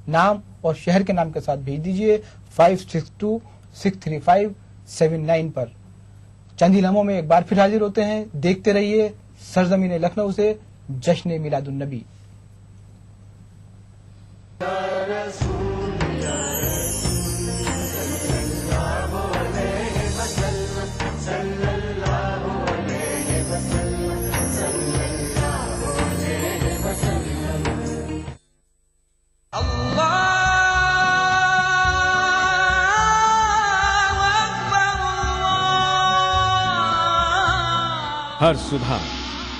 नाम और शहर के नाम के साथ भेज दीजिए 56263579 पर। चंद ही लम्हों में एक बार फिर हाजिर होते हैं। देखते रहिए सरजमीन लखनऊ से जश्न मिलादुन नबी। हर सुबह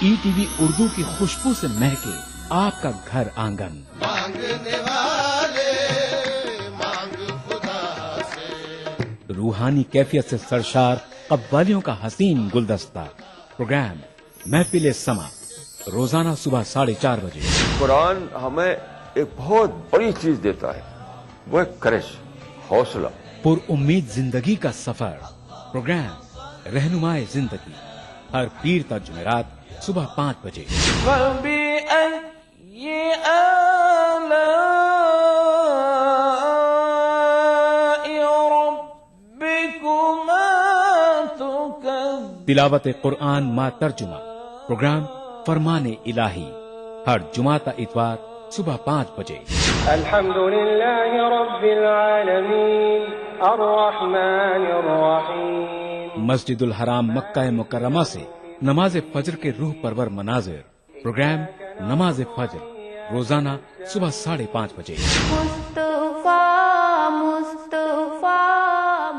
ईटीवी उर्दू की खुशबू से महके आपका घर आंगन। मांगने वाले मांग खुदा से। रूहानी कैफियत से सरशार कव्वालियों का हसीन गुलदस्ता। प्रोग्राम महफिल समा रोजाना सुबह 4:30 बजे। कुरान हमें एक बहुत बड़ी चीज देता है, वो है करेश, हौसला। पुर उम्मीद जिंदगी का सफर। प्रोग्राम रहनुमाए जिंदगी हर पीर तक जुमेरात सुबह 5 बजे। तिलावत कुरान मा तर्जुमा। प्रोग्राम फरमाने इलाही हर जुमाता इतवार सुबह 5 बजे। अल्हम्दुलिल्लाहि रब्बिल आलमीन अर्रहमानिर रहीम। मस्जिदुल हराम मक्का मुकर्रमा से नमाज फजर के रूह परवर मनाजिर। प्रोग्राम नमाज फजर रोजाना सुबह 5:30 बजे।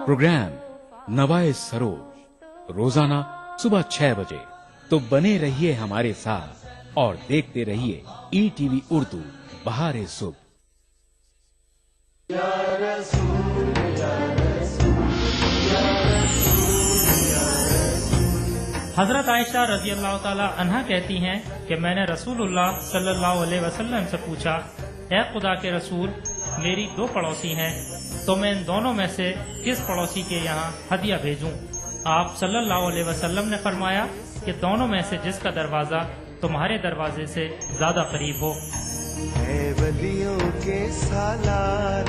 प्रोग्राम नवाए सरोज रोजाना सुबह 6 बजे। तो बने रहिए हमारे साथ और देखते रहिए ईटीवी उर्दू बहारे सुबह। हजरत आयशा रजी अल्लाह ताला अन्हा कहती हैं कि मैंने रसूलुल्लाह सल्लल्लाहु अलैहि वसल्लम से पूछा, ए खुदा के रसूल, मेरी 2 पड़ोसी हैं, तो मैं इन दोनों में से किस पड़ोसी के यहाँ हदिया भेजूं? आप सल्लल्लाहु अलैहि वसल्लम ने फरमाया कि दोनों में से जिसका दरवाजा तुम्हारे दरवाजे से ज्यादा करीब हो। वलियों के सालार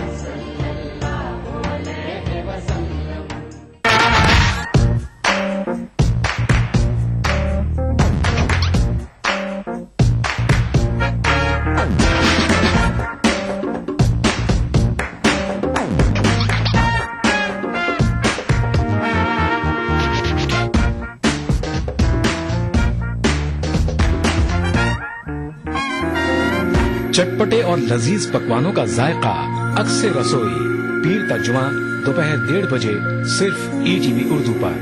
चटपटे और लजीज पकवानों का जायका अक्सर रसोई पीर तर्जुमा दोपहर 1:30 बजे सिर्फ ईटीवी उर्दू पर।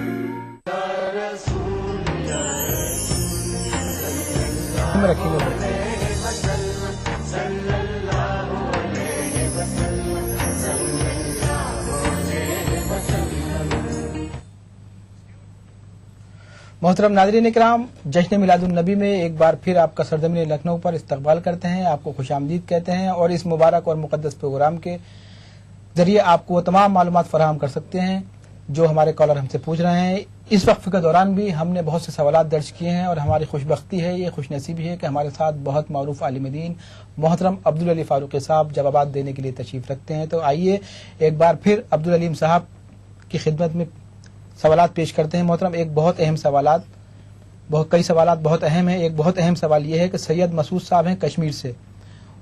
मोहतरम नाज़रीन इकराम, जश्न मिलादुन नबी में एक बार फिर आपका सरजमीन लखनऊ पर इस्तकबाल करते हैं, आपको खुशामदीद कहते हैं और इस मुबारक और मुक़द्दस प्रोग्राम के जरिए आपको वो तमाम मालूमात फराहम कर सकते हैं जो हमारे कॉलर हमसे पूछ रहे हैं। इस वक्फ के दौरान भी हमने बहुत से सवालात दर्ज किए हैं और हमारी खुशबख्ती है, ये खुशनसीबी है कि हमारे साथ बहुत मारूफ आलिम दीन मोहतरम अब्दुल अली फारूकी साहब जवाबात देने के लिए तशरीफ रखते हैं। तो आइए एक बार फिर अब्दुल अलीम साहब की खिदमत में सवालात पेश करते हैं। मोहतरम, एक बहुत अहम सवालात, कई सवालात बहुत अहम है। एक बहुत अहम सवाल ये है कि सैयद मसूद साहब हैं कश्मीर से।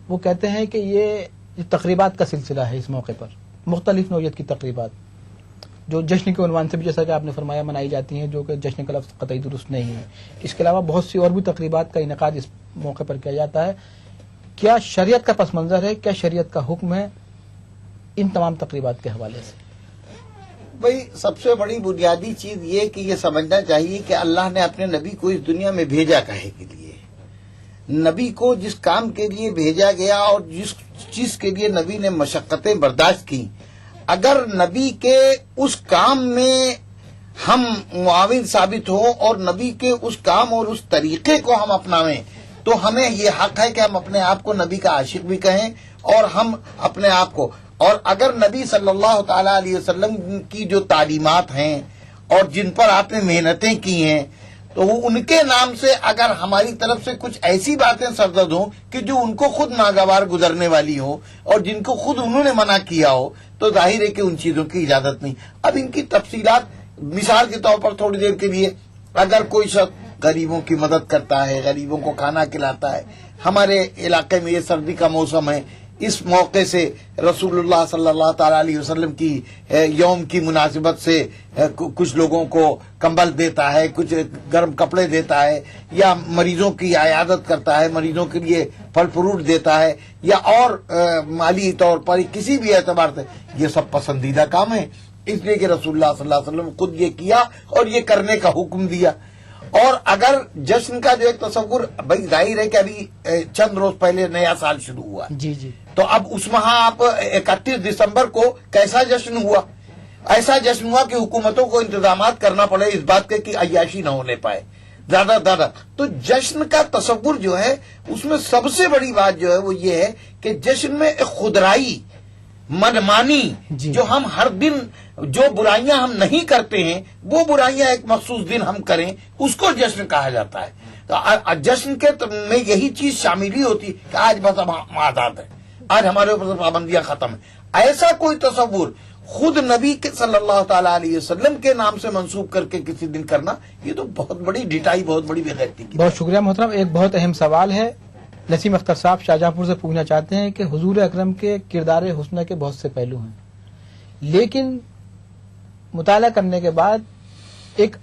वो कहते हैं कि ये तकरीबात का सिलसिला है, इस मौके पर मुख्तलिफ नौयत की तकरीबात जो जश्न के उन्वान से भी, जैसा कि आपने फरमाया, मनाई जाती हैं, जो कि जश्न का लफ्ज़ कतई दुरुस्त नहीं है। इसके अलावा बहुत सी और भी तकरीबात का इनेकाद इस मौके पर किया जाता है। क्या शरीयत का पस मंज़र है, क्या शरीयत का हुक्म है इन तमाम तकरीबात के हवाले से? भाई, सबसे बड़ी बुनियादी चीज ये कि ये समझना चाहिए कि अल्लाह ने अपने नबी को इस दुनिया में भेजा काहे के लिए। नबी को जिस काम के लिए भेजा गया और जिस चीज के लिए नबी ने मशक्कतें बर्दाश्त की, अगर नबी के उस काम में हम मुआविन साबित हो और नबी के उस काम और उस तरीके को हम अपनावें, तो हमें ये हक है कि हम अपने आप को नबी का आशिक भी कहें और हम अपने आप को, और अगर नबी सल्लल्लाहु ताला अलैहि वसल्लम की जो तालीमात हैं और जिन पर आपने मेहनतें की हैं, تو وہ ان کے نام سے اگر ہماری طرف سے کچھ ایسی باتیں سرزد ہوں کہ جو ان کو خود ناگوار گزرنے والی ہو اور جن کو خود انہوں نے منع کیا ہو، تو ظاہر ہے کہ ان چیزوں کی اجازت نہیں۔ اب ان کی تفصیلات مثال کے طور پر تھوڑی دیر کے لیے اگر کوئی شخص غریبوں کی مدد کرتا ہے، غریبوں کو کھانا کھلاتا ہے، ہمارے علاقے میں یہ سردی کا موسم ہے، اس موقع سے رسول اللہ صلی اللہ تعالی علیہ وسلم کی یوم کی مناسبت سے کچھ لوگوں کو کمبل دیتا ہے، کچھ گرم کپڑے دیتا ہے، یا مریضوں کی عیادت کرتا ہے، مریضوں کے لیے پھل فروٹ دیتا ہے، یا اور مالی طور پر کسی بھی اعتبار سے، یہ سب پسندیدہ کام ہے، اس لیے کہ رسول اللہ صلی اللہ علیہ وسلم نے خود یہ کیا اور یہ کرنے کا حکم دیا۔ اور اگر جشن کا جو ایک تصور، بھائی ظاہر ہے کہ ابھی چند روز پہلے نیا سال شروع ہوا، جی جی، تو اب اس ماہ آپ 31 دسمبر کو کیسا جشن ہوا؟ ایسا جشن ہوا کہ حکومتوں کو انتظامات کرنا پڑے اس بات کے کہ عیاشی نہ ہونے پائے زیادہ۔ تو جشن کا تصور جو ہے اس میں سب سے بڑی بات جو ہے وہ یہ ہے کہ جشن میں ایک خودرائی، منمانی، جی، جو ہم ہر دن جو برائیاں ہم نہیں کرتے ہیں وہ برائیاں ایک مخصوص دن ہم کریں، اس کو جشن کہا جاتا ہے۔ تو جشن کے میں یہی چیز شامل ہی ہوتی کہ آج بس ہم آزاد ہیں، آج ہمارے اوپر پابندیاں ختم ہیں۔ ایسا کوئی تصور خود نبی صلی اللہ تعالی علیہ وسلم کے نام سے منسوب کر کے کسی دن کرنا، یہ تو بہت بڑی ڈٹائی، بہت بڑی بے غیرتی کی۔ بہت شکریہ محترم۔ ایک بہت اہم سوال ہے، نسیم اختر صاحب شاہجہاں پور سے پوچھنا چاہتے ہیں کہ حضور اکرم کے کردار حسنہ کے بہت سے پہلو ہیں، لیکن مطالعہ کرنے کے بعد ایک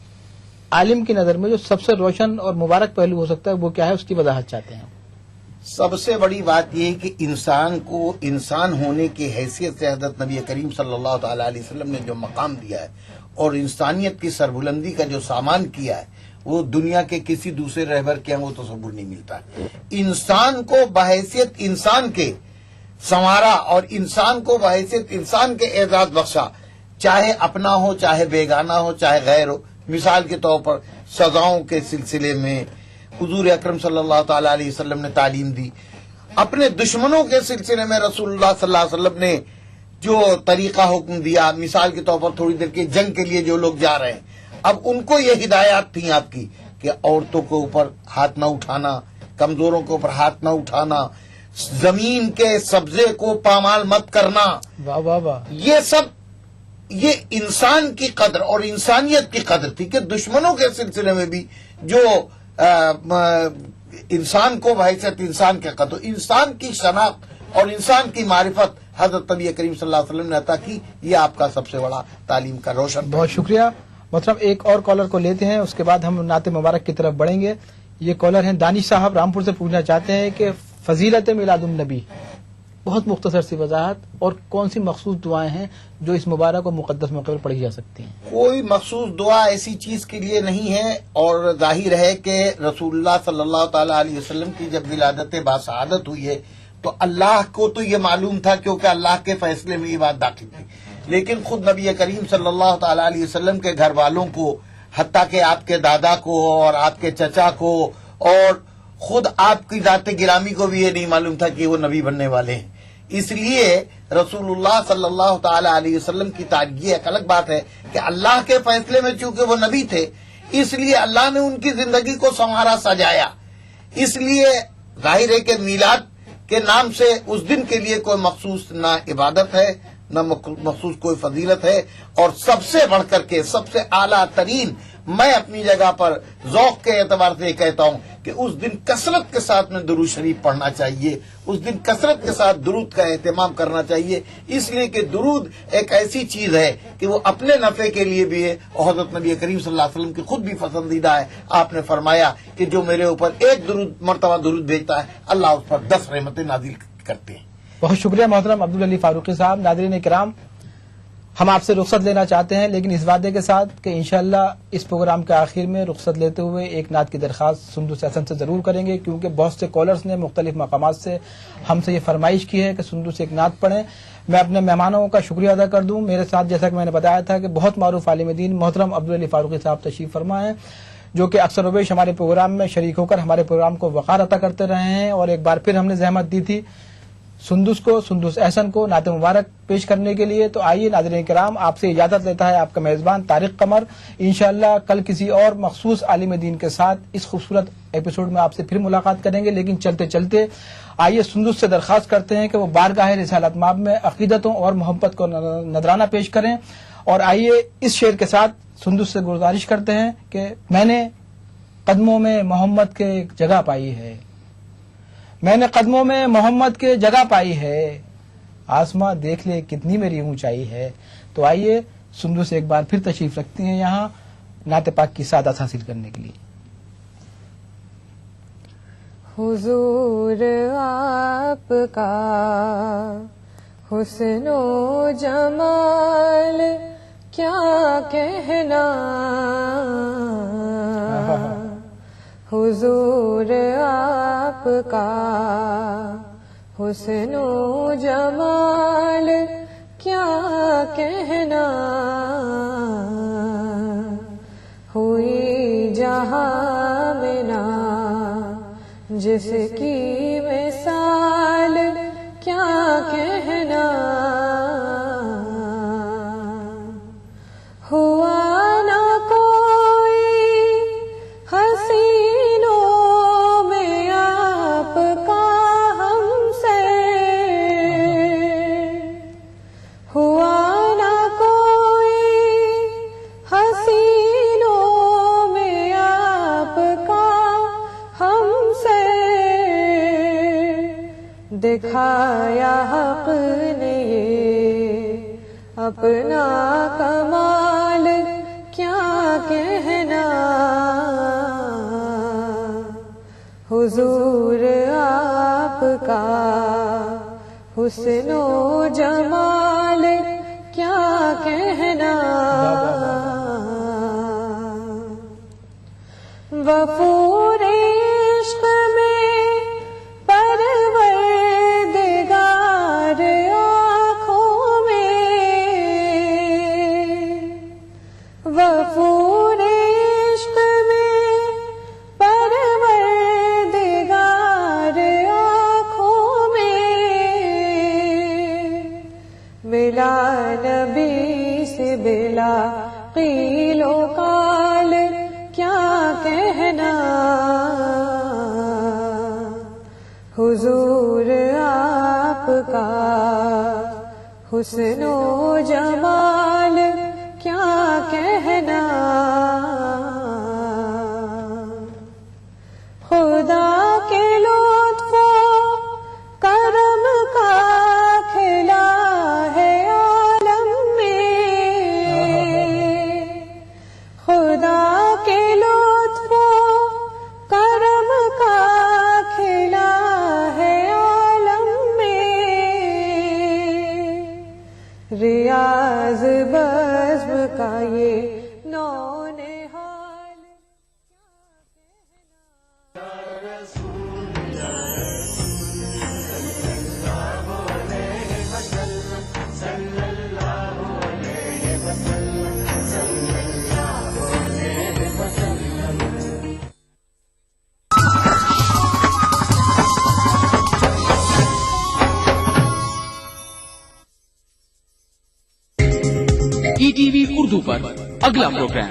عالم کی نظر میں جو سب سے روشن اور مبارک پہلو ہو سکتا ہے وہ کیا ہے، اس کی وضاحت چاہتے ہیں۔ سب سے بڑی بات یہ ہے کہ انسان کو انسان ہونے کی حیثیت سے حضرت نبی کریم صلی اللہ تعالی علیہ وسلم نے جو مقام دیا ہے اور انسانیت کی سربلندی کا جو سامان کیا ہے، وہ دنیا کے کسی دوسرے رہبر کے وہ تصور نہیں ملتا۔ انسان کو بحیثیت انسان کے سنوارا اور انسان کو بحیثیت انسان کے اعزاز بخشا، چاہے اپنا ہو، چاہے بیگانہ ہو، چاہے غیر ہو۔ مثال کے طور پر سزاؤں کے سلسلے میں حضور اکرم صلی اللہ تعالی علیہ وسلم نے تعلیم دی، اپنے دشمنوں کے سلسلے میں رسول اللہ صلی اللہ علیہ وسلم نے جو طریقہ حکم دیا، مثال کے طور پر تھوڑی دیر کے جنگ کے لیے جو لوگ جا رہے ہیں، اب ان کو یہ ہدایات تھیں آپ کی کہ عورتوں کے اوپر ہاتھ نہ اٹھانا، کمزوروں کے اوپر ہاتھ نہ اٹھانا، زمین کے سبزے کو پامال مت کرنا، واہ واہ واہ، یہ سب یہ انسان کی قدر اور انسانیت کی قدر تھی کہ دشمنوں کے سلسلے میں بھی جو انسان کو بحیثیت انسان کے قدر، انسان کی شناخت اور انسان کی معرفت حضرت نبی کریم صلی اللہ علیہ وسلم نے عطا کی، یہ آپ کا سب سے بڑا تعلیم کا روشن۔ بہت شکریہ محترم۔ ایک اور کالر کو لیتے ہیں، اس کے بعد ہم نعت مبارک کی طرف بڑھیں گے۔ یہ کالر ہیں دانش صاحب رامپور سے، پوچھنا چاہتے ہیں کہ فضیلت میلاد النبی، بہت مختصر سی وضاحت، اور کون سی مخصوص دعائیں ہیں جو اس مبارک اور مقدس موقع پر پڑھی جا سکتی ہیں؟ کوئی مخصوص دعا ایسی چیز کے لیے نہیں ہے، اور ظاہر ہے کہ رسول اللہ صلی اللہ تعالی علیہ وسلم کی جب ولادت باسعادت ہوئی ہے تو اللہ کو تو یہ معلوم تھا کیونکہ اللہ کے فیصلے میں یہ بات داخل تھی، لیکن خود نبی کریم صلی اللہ تعالی علیہ وسلم کے گھر والوں کو، حتیٰ کہ آپ کے دادا کو اور آپ کے چچا کو اور خود آپ کی ذات گرامی کو بھی یہ نہیں معلوم تھا کہ وہ نبی بننے والے ہیں۔ اس لیے رسول اللہ صلی اللہ تعالی علیہ وسلم کی تعریف ایک الگ بات ہے کہ اللہ کے فیصلے میں چونکہ وہ نبی تھے، اس لیے اللہ نے ان کی زندگی کو سنوارا، سجایا۔ اس لیے ظاہر ہے کہ میلاد کے نام سے اس دن کے لیے کوئی مخصوص نہ عبادت ہے، نہ مخصوص کوئی فضیلت ہے، اور سب سے بڑھ کر کے سب سے اعلیٰ ترین میں اپنی جگہ پر ذوق کے اعتبار سے کہتا ہوں کہ اس دن کثرت کے ساتھ میں درود شریف پڑھنا چاہیے، اس دن کثرت کے ساتھ درود کا اہتمام کرنا چاہیے، اس لیے کہ درود ایک ایسی چیز ہے کہ وہ اپنے نفع کے لیے بھی ہے، اور حضرت نبی کریم صلی اللہ علیہ وسلم کی خود بھی پسندیدہ ہے۔ آپ نے فرمایا کہ جو میرے اوپر ایک مرتبہ درود بھیجتا ہے، اللہ اس پر 10 رحمتیں نازل کرتے ہیں۔ بہت شکریہ محترم عبدالعلی فاروقی صاحب۔ ناظرین کرام، ہم آپ سے رخصت لینا چاہتے ہیں، لیکن اس وعدے کے ساتھ کہ انشاءاللہ اس پروگرام کے آخر میں رخصت لیتے ہوئے ایک نعت کی درخواست سندس حسن سے ضرور کریں گے، کیونکہ بہت سے کالرز نے مختلف مقامات سے ہم سے یہ فرمائش کی ہے کہ سندس ایک نعت پڑھیں۔ میں اپنے مہمانوں کا شکریہ ادا کر دوں۔ میرے ساتھ جیسا کہ میں نے بتایا تھا کہ بہت معروف عالم دین محترم عبدالعلی فاروقی صاحب تشریف فرما ہیں، جو کہ اکثر و بیش ہمارے پروگرام میں شریک ہو کر ہمارے پروگرام کو وقار عطا کرتے رہے ہیں، اور ایک بار پھر ہم نے زحمت دی تھی सुंदुस को, सुंदुस एहसन को नाते मुबारक पेश करने के लिए। तो आइए नाज़रीन किराम, आपसे इजाजत लेता है आपका मेजबान तारिक कमर। इंशाअल्लाह कल किसी और मखसूस आलिम दीन के साथ इस खूबसूरत एपिसोड में आपसे फिर मुलाकात करेंगे। लेकिन चलते चलते आइए सुंदुस से दरख्वास्त करते हैं कि वो बारगाह रिसालत माब में अकीदतों और मोहब्बत को नजराना पेश करें। और आइए इस शेर के साथ सुंदुस से गुजारिश करते हैं कि मैंने कदमों में मोहम्मद के जगह पाई है, मैंने कदमों में मोहम्मद के जगह पाई है, आसमां देख ले कितनी मेरी ऊंचाई है। तो आइए सुंदुस एक बार फिर तशरीफ रखती हैं यहाँ नाते पाक की सादत हासिल करने के लिए। हुजूर आपका हुस्नो जमाल क्या कहना, हुजूर आपका हुस्नो जमाल क्या कहना, हुई जहां में ना जिसकी मिसाल क्या कहना, हुआ ना कोई हसीनों में आपका हमसे, हुआ ना कोई हसीनों में आपका हमसे, दिखाया हक ने ये अपना कमाल क्या कहना, हुजूर आपका हुस्नो जमाल क्या कहना, वफूर इश्क में परवरदिगार आँखों में, वफूर इश्क में परवरदिगार आँखों में, मिला नबी से बिला कीलो काल क्या कहना, हुजूर आपका हुस्नो जमाल क्या कहना, खुदा के लुत्फ़ो करम का खिला है आलम में, खुदा के लुत्फ़ो करम का खिला है आलम में, रियाज बज़्म का ये नौनिहाल ETV उर्दू पर अगला प्रोग्राम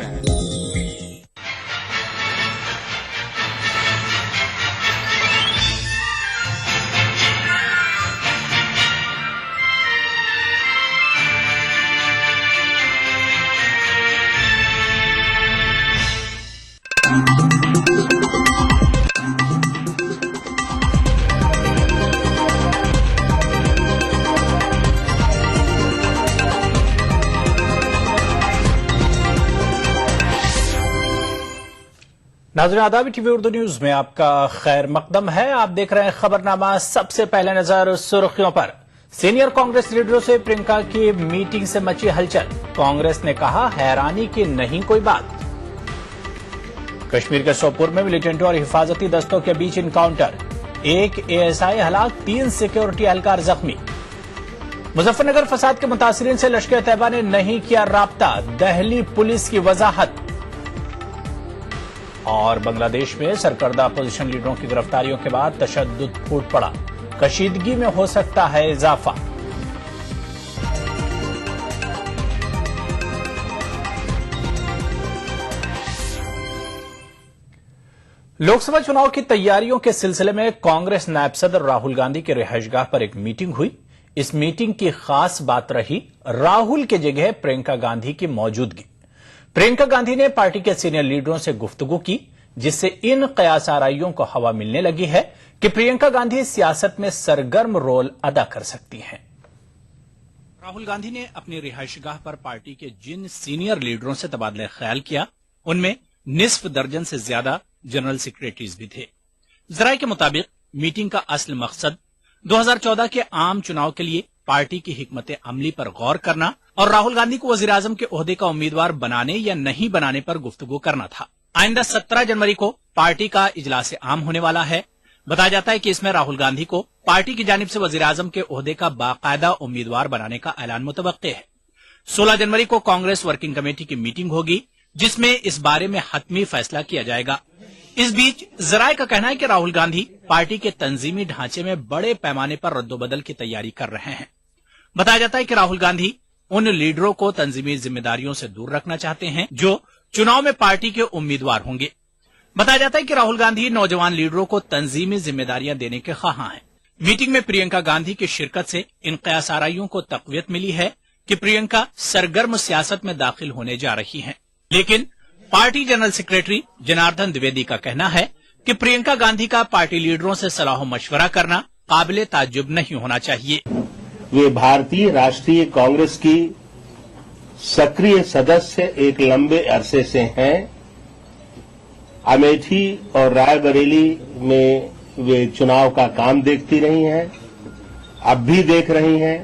नाज़रीन आदाब, टीवी उर्दू न्यूज में आपका खैर मकदम है। आप देख रहे हैं खबरनामा। सबसे पहले नजर सुर्खियों पर। सीनियर कांग्रेस लीडरों से प्रियंका की मीटिंग से मची हलचल। कांग्रेस ने कहा हैरानी की नहीं कोई बात। कश्मीर के सोपुर में मिलिटेंटों और हिफाजती दस्तों के बीच इनकाउंटर, एक एएसआई हलाक, 3 सिक्योरिटी एहलकार जख्मी। मुजफ्फरनगर फसाद के मुतासिरीन से लश्कर तैयबा ने नहीं किया राब्ता, दहली पुलिस की वजाहत। और बांग्लादेश में सरकर्दा अपोजिशन लीडरों की गिरफ्तारियों के बाद तशद्दुद फूट पड़ा। کشیدگی میں ہو سکتا ہے اضافہ۔ لوک سبھا چناؤ کی تیاریوں کے سلسلے میں کانگریس نائب صدر راہل گاندھی کے رہائش گاہ پر ایک میٹنگ ہوئی۔ اس میٹنگ کی خاص بات رہی راہل کی جگہ پرینکا گاندھی کی موجودگی۔ پرینکا گاندھی نے پارٹی کے سینئر لیڈروں سے گفتگو کی، جس سے ان قیاس آرائیوں کو ہوا ملنے لگی ہے کہ پرینکا گاندھی سیاست میں سرگرم رول ادا کر سکتی ہیں۔ راہل گاندھی نے اپنی رہائش گاہ پر پارٹی کے جن سینئر لیڈروں سے تبادلہ خیال کیا، ان میں نصف درجن سے زیادہ جنرل سیکریٹریز بھی تھے۔ ذرائع کے مطابق میٹنگ کا اصل مقصد 2014 کے عام چناؤ کے لیے پارٹی کی حکمت عملی پر غور کرنا اور راہل گاندھی کو وزیر اعظم کے عہدے کا امیدوار بنانے یا نہیں بنانے پر گفتگو کرنا تھا۔ آئندہ 17 جنوری کو پارٹی کا اجلاس عام ہونے والا ہے۔ بتایا جاتا ہے کہ اس میں راہل گاندھی کو پارٹی کی جانب سے وزیر اعظم کے عہدے کا باقاعدہ امیدوار بنانے کا اعلان متوقع ہے۔ 16 جنوری کو کانگریس ورکنگ کمیٹی کی میٹنگ ہوگی، جس میں اس بارے میں حتمی فیصلہ کیا جائے گا۔ اس بیچ ذرائع کا کہنا ہے کہ راہل گاندھی پارٹی کے تنظیمی ڈھانچے میں بڑے پیمانے پر رد و بدل کی تیاری کر رہے ہیں۔ بتایا جاتا ہے کہ راہل گاندھی ان لیڈروں کو تنظیمی ذمہ داریوں سے دور رکھنا چاہتے ہیں جو چناؤ میں پارٹی کے امیدوار ہوں گے۔ بتایا جاتا ہے کہ راہل گاندھی نوجوان لیڈروں کو تنظیمی ذمہ داریاں دینے کے خواہاں ہیں۔ میٹنگ میں پرینکا گاندھی کی شرکت سے ان قیاس آرائیوں کو تقویت ملی ہے کہ پرینکا سرگرم سیاست میں داخل ہونے جا رہی ہیں، لیکن پارٹی جنرل سیکریٹری جناردن دویدی کا کہنا ہے کہ پرینکا گاندھی کا پارٹی لیڈروں سے صلاح و مشورہ کرنا قابل تعجب نہیں ہونا چاہیے۔ وہ بھارतीय राष्ट्रीय कांग्रेस की सक्रिय सदस्य एक लंबे अरसे से हैं। अमेठी और रायबरेली में वे चुनाव का काम देखती रही हैं, अब भी देख रही हैं।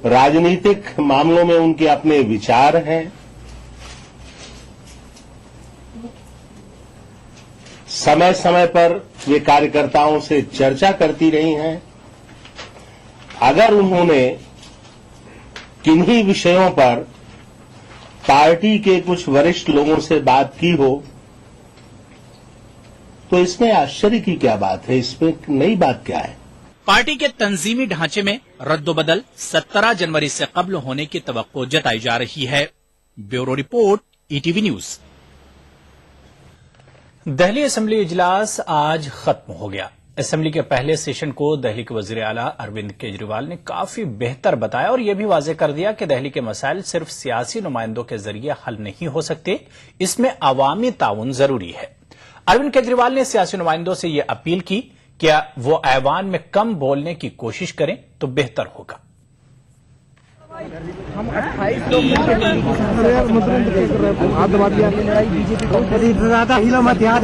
राजनीतिक मामलों में उनके अपने विचार हैं। समय समय पर वे कार्यकर्ताओं से चर्चा करती रही हैं। अगर उन्होंने किन्हीं विषयों पर पार्टी के कुछ वरिष्ठ लोगों से बात की हो तो इसमें आश्चर्य की क्या बात है, इसमें नई बात क्या है। पार्टी के तंजीमी ढांचे में रद्दोबदल 17 जनवरी से कबल होने की तवक्को जताई जा रही है। Bureau report, ETV news. Delhi assembly इजलास आज खत्म हो गया। असेंबली के पहले सेशन को दहली के वजीर आला अरविंद केजरीवाल ने काफी बेहतर बताया और यह भी वाज़ेह कर दिया कि दहली के मसाइल सिर्फ सियासी नुमाइंदों के जरिए हल नहीं हो सकते, इसमें अवामी ताउन जरूरी है। अरविंद केजरीवाल ने सियासी नुमाइंदों से यह अपील की कि वो ऐवान में कम बोलने की कोशिश करें तो बेहतर होगा। हम 28 लोग आप दबा दिया बीजेपी को ज्यादा हिला मत याद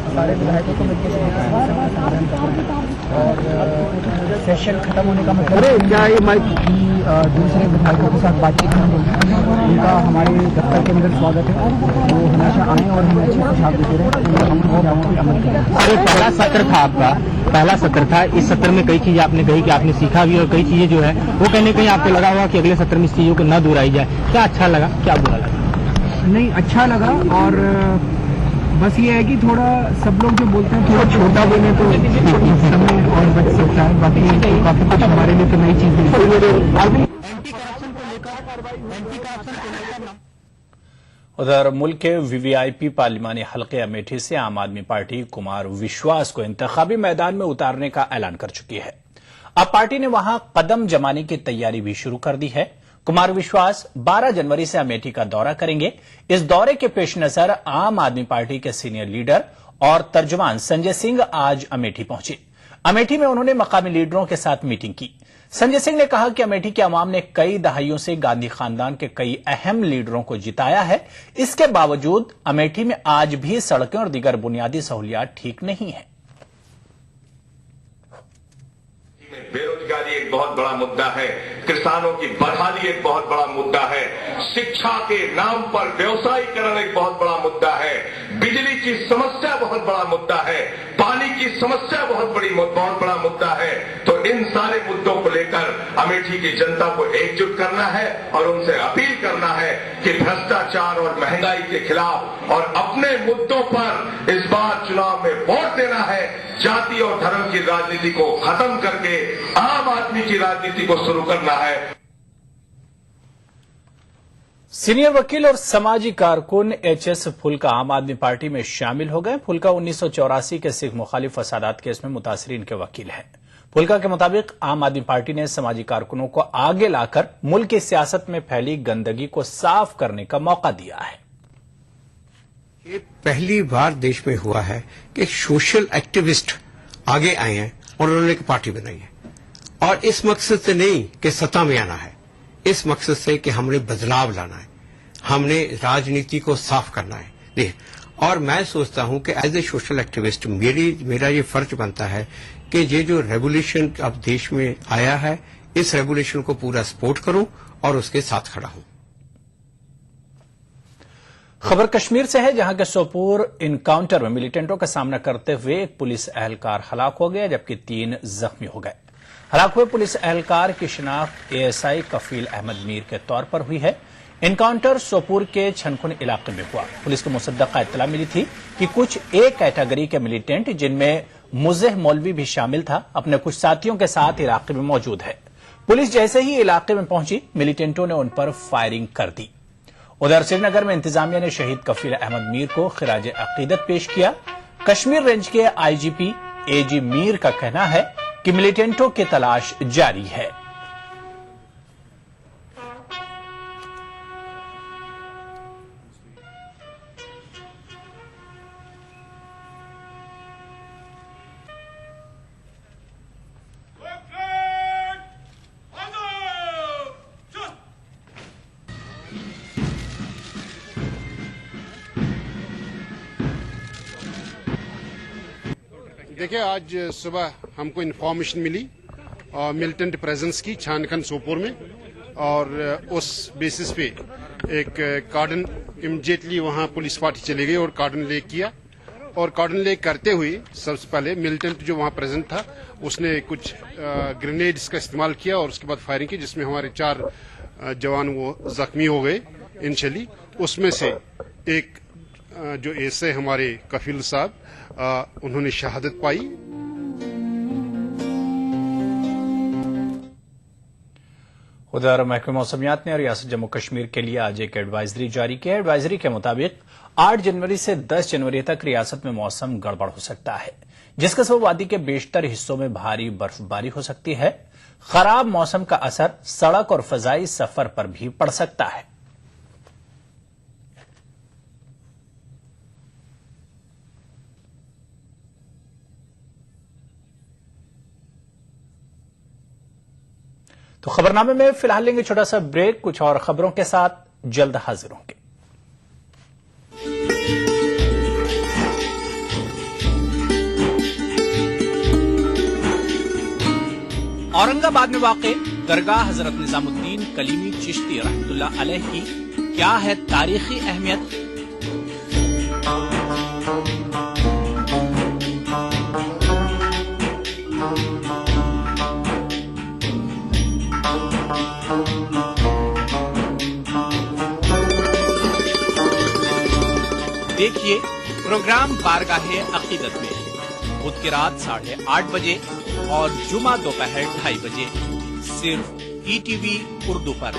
सारे विधायकों को और सेशन खत्म होने का मतलब क्या ये माइक दूसरे विधायकों के साथ बातचीत करने उनका हमारे दफ्तर के अंदर स्वागत है। वो हमेशा आए और हमें अच्छे सुझाव देते रहे। हम अमल करें। पहला सत्र था आपका, पहला सत्र था। इस सत्र में कई चीजें आपने कही कि आपने सीखा भी और कई चीजें जो है वो कहीं न कहीं आपको लगा होगा कि अगले सत्र में इस चीजों को न दोहराई जाए। क्या अच्छा लगा, क्या बुरा लगा? नहीं, अच्छा लगा। और बस ये है कि थोड़ा सब लोग जो बोलते हैं थोड़ा छोटा बोले तो समय और बच सकता है। बाकी काफी कुछ हमारे लिए तो नई चीज। उधर मुल्क के वीवीआईपी पार्लिमानी हलके अमेठी से आम आदमी पार्टी कुमार विश्वास को इंतखाबी मैदान में उतारने का ऐलान कर चुकी है। अब पार्टी ने वहां कदम जमाने की तैयारी भी शुरू कर दी है। कुमार विश्वास 12 जनवरी से अमेठी का दौरा करेंगे। इस दौरे के पेश नजर आम आदमी पार्टी के सीनियर लीडर और तर्जुमान संजय सिंह आज अमेठी पहुंचे। अमेठी में उन्होंने मकामी लीडरों के साथ मीटिंग की। संजय सिंह ने कहा कि अमेठी के अवाम ने कई दहाइयों से गांधी खानदान के कई अहम लीडरों को जिताया है। इसके बावजूद अमेठी में आज भी सड़कें और दीगर बुनियादी सहूलियात ठीक नहीं है। बेरोजगारी एक बहुत बड़ा मुद्दा है, किसानों की बदहाली एक बहुत बड़ा मुद्दा है, शिक्षा के नाम पर व्यवसायीकरण एक बहुत बड़ा मुद्दा है, बिजली की समस्या बहुत बड़ा मुद्दा है, पानी की समस्या बहुत बड़ा मुद्दा है। तो इन सारे मुद्दों को लेकर अमेठी की जनता को एकजुट करना है और उनसे अपील करना है कि भ्रष्टाचार और महंगाई के खिलाफ और अपने मुद्दों पर इस बार चुनाव में वोट देना है। जाति और धर्म की राजनीति को खत्म करके आम आदमी की राजनीति को शुरू करना है। सीनियर वकील और सामाजिक कारकुन एच.एस. फुल्का आम आदमी पार्टी में शामिल हो गए। फुल्का 1984 के सिख मुखालिफ फसादात केस में मुतासरीन के वकील हैं। फुल्का के मुताबिक आम आदमी पार्टी ने सामाजिक कारकुनों को आगे लाकर मुल्क की सियासत में फैली गंदगी को साफ करने का मौका दिया है। ये पहली बार देश में हुआ है कि सोशल एक्टिविस्ट आगे आए हैं और उन्होंने एक पार्टी बनाई है, और इस मकसद से नहीं कि सत्ता में आना है, इस मकसद से कि हमने बदलाव लाना है, हमने राजनीति को साफ करना है। देख, और मैं सोचता हूं कि एज ए सोशल एक्टिविस्ट मेरा ये फर्ज बनता है कि ये जो रेवोल्यूशन अब देश में आया है, इस रेवोल्यूशन को पूरा सपोर्ट करूं और उसके साथ खड़ा हूं। खबर कश्मीर से है, जहां के सोपोर इनकाउंटर में मिलिटेंटों का सामना करते हुए एक पुलिस एहलकार हलाक हो गया, जबकि 3 जख्मी हो गए। हलाक हुए पुलिस एहलकार की शिनाख्त एएसआई कफील अहमद मीर के तौर पर हुई है। इनकाउंटर सोपोर के छनखुन इलाके में हुआ। पुलिस को मुसद्दका इत्तला मिली थी कि कुछ एक कैटेगरी के मिलिटेंट, जिनमें मुज़ह मौलवी भी शामिल था, अपने कुछ साथियों के साथ इलाके में मौजूद है। पुलिस जैसे ही इलाके में पहुंची, मिलिटेंटों ने उन पर फायरिंग कर दी। उधर श्रीनगर में इंतजामिया ने शहीद कफील अहमद मीर को खिराज अकीदत पेश किया। कश्मीर रेंज के आईजीपी एजी मीर का कहना है कि मिलिटेंटों की तलाश जारी है। देखिए, आज सुबह हमको इन्फॉर्मेशन मिली मिलिटेंट प्रेजेंस की छानखन सोपोर में, और उस बेसिस पे एक कार्डन इमीडिएटली वहां पुलिस पार्टी चली गई और कार्डन लेक किया। और कार्डन लेक करते हुए सबसे पहले मिलिटेंट जो वहां प्रेजेंट था उसने कुछ ग्रेनेड्स का इस्तेमाल किया और उसके बाद फायरिंग की, जिसमें हमारे 4 जवान वो जख्मी हो गए इनिशियली। उसमें से एक जो एएसआई हमारे कफील साहब, उन्होंने शहादत पाई। उधर महकमे मौसमियात ने रियासत जम्मू कश्मीर के लिए आज एक एडवाइजरी जारी की है। एडवाइजरी के मुताबिक 8 जनवरी से 10 जनवरी तक रियासत में मौसम गड़बड़ हो सकता है, जिसके सबब वादी के बेशतर हिस्सों में भारी बर्फबारी हो सकती है। खराब मौसम का असर सड़क और फजाई सफर पर भी पड़ सकता है। तो खबरनामे में फिलहाल लेंगे छोटा सा ब्रेक, कुछ और खबरों के साथ जल्द हाजिर होंगे। औरंगाबाद में वाक़े दरगाह हजरत निजामुद्दीन कलीमी चिश्ती रहमतुल्लाह अलैह की क्या है तारीखी अहमियत? देखिए प्रोग्राम बारगाहे अकीदत में बुध की रात 8:30 बजे और जुमा दोपहर 2:30 बजे सिर्फ ईटीवी उर्दू पर।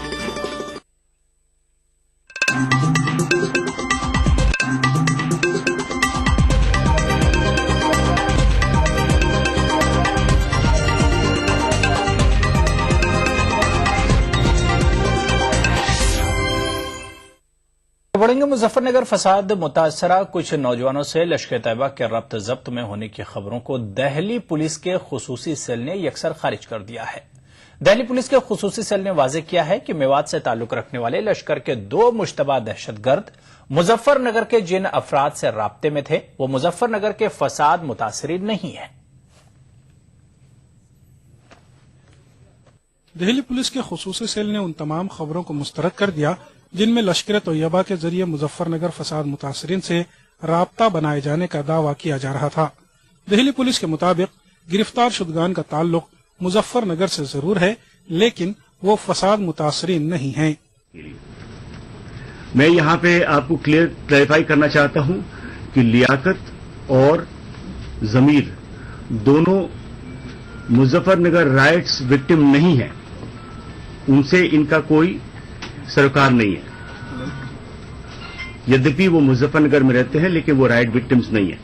बढ़ेंगे मुजफ्फरनगर फसाद मुतासरा कुछ नौजवानों से लश्कर तैयबा के रब्त जब्त में होने की खबरों को दहली पुलिस के खुसूसी सेल ने यकसर खारिज कर दिया है। दहली पुलिस के खुसूसी सेल ने वाज़ेह किया है कि मेवात से ताल्लुक रखने वाले लश्कर के 2 मुश्तबा दहशतगर्द मुजफ्फरनगर के जिन अफराद से राब्ते में थे वो मुजफ्फरनगर के फसाद मुतासरीन नहीं है। दिल्ली पुलिस के खुसूसी सेल ने उन तमाम खबरों को मुस्तरद कर दिया जिनमें लश्कर तैयबा के जरिए मुजफ्फरनगर फसाद मुतासरीन से राब्ता बनाए जाने का दावा किया जा रहा था। दिल्ली पुलिस के मुताबिक गिरफ्तार शुदगान का ताल्लुक मुजफ्फरनगर से जरूर है, लेकिन वो फसाद मुतासरीन नहीं हैं। मैं यहाँ पे आपको क्लैरिफाई करना चाहता हूँ कि लियाकत और जमीर दोनों मुजफ्फरनगर राइट्स विक्टिम नहीं है, उनसे इनका कोई सरोकार नहीं है। यद्यपि वो मुजफ्फरनगर में रहते हैं, लेकिन वो राइट विक्टिम्स नहीं है।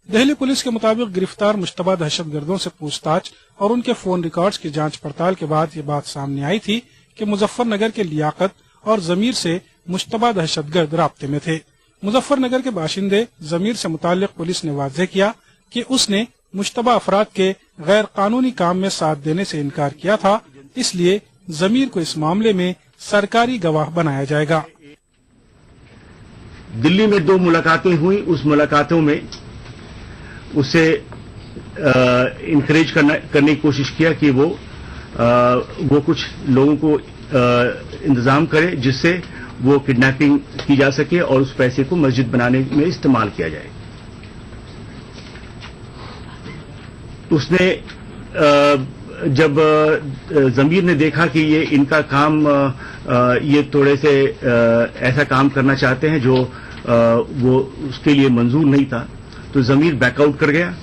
दिल्ली पुलिस के मुताबिक गिरफ्तार मुश्तबा दहशतगर्दों से पूछताछ और उनके फोन रिकॉर्ड्स की जांच पड़ताल के बाद ये बात सामने आई थी कि मुजफ्फरनगर के लियाकत और जमीर से मुश्तबा दहशतगर्द राब्ते में थे। मुजफ्फरनगर के बाशिंदे जमीर से मुताल्लिक पुलिस ने वाज़ेह किया कि उसने मुश्तबा अफराद के गैर कानूनी काम में साथ देने से इनकार किया था, इसलिए जमीर को इस मामले में सरकारी गवाह बनाया जाएगा। दिल्ली में 2 मुलाकातें हुई। उस मुलाकातों में उसे इनकरेज करने की कोशिश किया कि वो कुछ लोगों को इंतजाम करे जिससे वो किडनैपिंग की जा सके और उस पैसे को मस्जिद बनाने में इस्तेमाल किया जाए। उसने जब जमीर ने देखा कि ये इनका काम ये थोड़े से ऐसा काम करना चाहते हैं जो वो उसके लिए मंजूर नहीं था, तो जमीर बैकआउट कर गया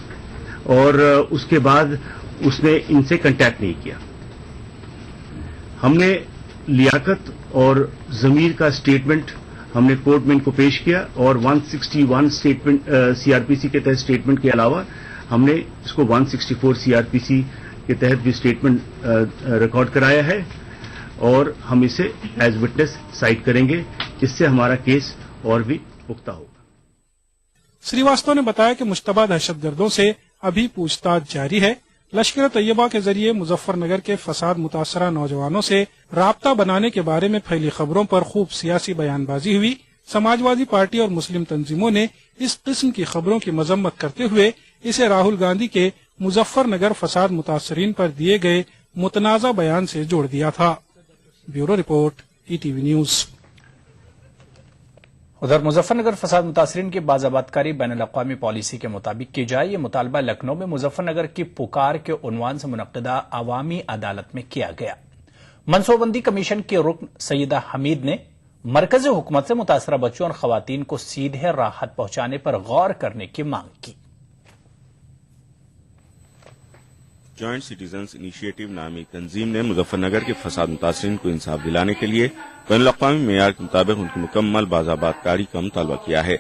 और उसके बाद उसने इनसे कांटेक्ट नहीं किया। हमने लियाकत और जमीर का स्टेटमेंट हमने कोर्ट में इनको पेश किया और 161 स्टेटमेंट सीआरपीसी के तहत स्टेटमेंट के अलावा हमने इसको 164 सीआरपीसी के तहत भी स्टेटमेंट रिकॉर्ड कराया है और हम इसे एज विटनेस साइट करेंगे, इससे हमारा केस और भी पुख्ता होगा। श्रीवास्तव ने बताया कि मुश्तबा दहशतगर्दों से अभी पूछताछ जारी है। लश्कर तैयबा के जरिए मुजफ्फरनगर के फसाद मुतासरा नौजवानों से राब्ता बनाने के बारे में फैली खबरों पर खूब सियासी बयानबाजी हुई। समाजवादी पार्टी और मुस्लिम तंजीमों ने इस किस्म की खबरों की मजम्मत करते हुए इसे राहुल गांधी के मुजफ्फरनगर फसाद मुतासरीन पर दिए गए मुतनाज़ा बयान से जोड़ दिया था। Bureau report, ETV news. उधर मुजफ्फरनगर फसाद मुतासरीन की बाज़ाबातकारी बैनुल-अक़वामी पॉलिसी के मुताबिक की जाए, ये मुतालबा लखनऊ में मुजफ्फरनगर की पुकार के उन्वान से मुनक्किदा अवामी अदालत में किया गया। मनसूबाबंदी कमीशन के रुकन सैयदा हमीद ने मरकज़ी हुकूमत से मुतासरा बच्चों और खवातीन को सीधे राहत पहुंचाने पर गौर करने की मांग की। जॉइंट सिटीजन्स इनिशिएटिव नामी तंजीम ने मुजफ्फरनगर के फसाद मुतासरीन को इंसाफ दिलाने के लिए बैनुल-अक़वामी मेयार के मुताबिक उनकी मुकम्मल बाज़ाबातकारी का मुतालबा किया है।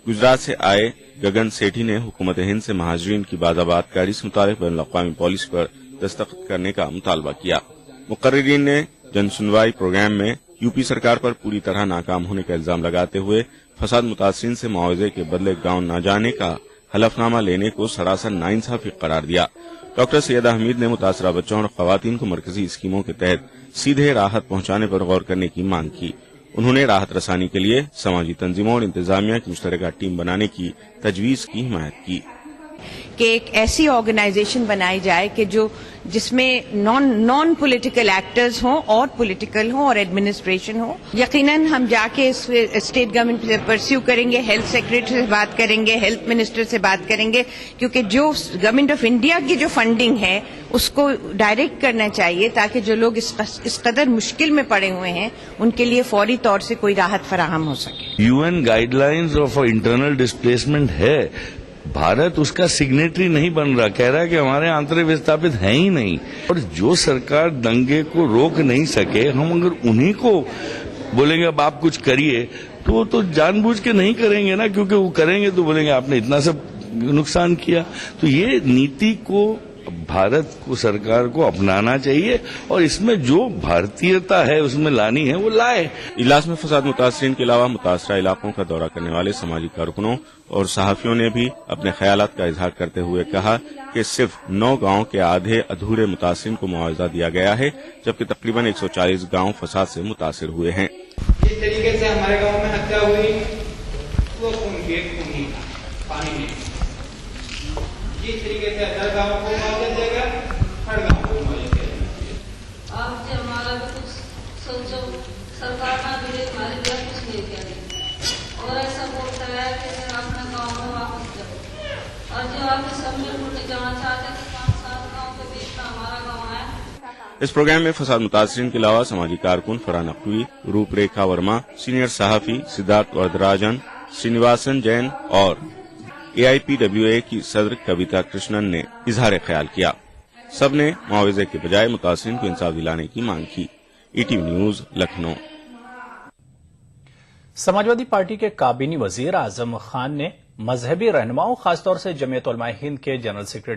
गुजरात से आए गगन सेठी ने हुकूमत हिंद से महाजरीन की बाज़ाबातकारी से मुताबिक बैनुल-अक़वामी पॉलिसी पर दस्तखत करने का मुतालबा किया। मुकर्रिरीन ने जनसुनवाई प्रोग्राम में यूपी सरकार पर पूरी तरह नाकाम होने का इल्जाम लगाते हुए फसाद मुतासरीन से मुआवजे के बदले गांव न जाने का हलफनामा लेने को सरासर नाइंसाफी करार दिया। डॉक्टर सैयदा हमीद ने मुतासरा बच्चों और खवातीन को मरकजी स्कीमों के तहत सीधे राहत पहुंचाने पर गौर करने की मांग की। उन्होंने राहत रसानी के लिए समाजी तंजीमों और इंतजामिया की मुश्तरका टीम बनाने की तजवीज की हिमायत की कि एक ऐसी ऑर्गेनाइजेशन बनाई जाए कि जिसमें नॉन पॉलिटिकल एक्टर्स हों और पॉलिटिकल हों और एडमिनिस्ट्रेशन हो। यकीनन हम जाके स्टेट गवर्नमेंट से परस्यू करेंगे, हेल्थ सेक्रेटरी से बात करेंगे, हेल्थ मिनिस्टर से बात करेंगे, क्योंकि जो गवर्नमेंट ऑफ इंडिया की जो फंडिंग है उसको डायरेक्ट करना चाहिए ताकि जो लोग इस कदर मुश्किल में पड़े हुए हैं उनके लिए फौरी तौर से कोई राहत फराहम हो सके। UN guidelines of internal displacement है, भारत उसका सिग्नेटरी नहीं बन रहा, कह रहा है कि हमारे आंतरिक विस्थापित है ही नहीं। और जो सरकार दंगे को रोक नहीं सके, हम अगर उन्हीं को बोलेंगे अब आप कुछ करिए तो जानबूझ के नहीं करेंगे ना, क्योंकि वो करेंगे तो बोलेंगे आपने इतना सब नुकसान किया। तो ये नीति को भारत को सरकार को अपनाना चाहिए और इसमें जो भारतीयता है उसमें लानी है वो लाए। इजलास में फसाद मुतासरीन के अलावा मुतासरा इलाकों का दौरा करने वाले समाजी कारकुनों और सहाफियों ने भी अपने ख्यालात का इजहार करते हुए कहा कि सिर्फ 9 गांव के आधे अधूरे मुतासरीन को मुआवजा दिया गया है, जबकि तकरीबन 140 गांव फसाद से मुतासिर हुए हैं। जिस तरीके से हमारे गांव में हत्या हुई वो खून पानी में, जिस तरीके से हर गांव को मुआवजा देगा हर गांव को मुआवजा देगा। आप जो हमारा कुछ सोचो, सरकार ना भी हमारे लिए कुछ नहीं किया और ऐसा बोलता है कि अपना गांव में वापस जाओ और जो आपके सब मिलकर के जाना चाहते हैं कि 5-7 गाँव के बीच में हमारा गाँव है। इस प्रोग्राम में फसाद मुतासरीन के अलावा समाजी कारकुन फरहान नकवी, रूपरेखा वर्मा, सीनियर सहाफी सिद्धार्थ वरदराजन, श्रीनिवासन जैन और AIPWA की सदर कविता कृष्णन ने इजहार ख्याल किया। सबने मुआवजे के बजाय मुतासरीन को इंसाफ दिलाने की मांग की। ETV news Lucknow. Samajwadi party के काबीनी वजीर आजम खान ने मजहबी रहनुमाओं खासतौर से जमीयत उलमा हिंद के जनरल सेक्रेटरी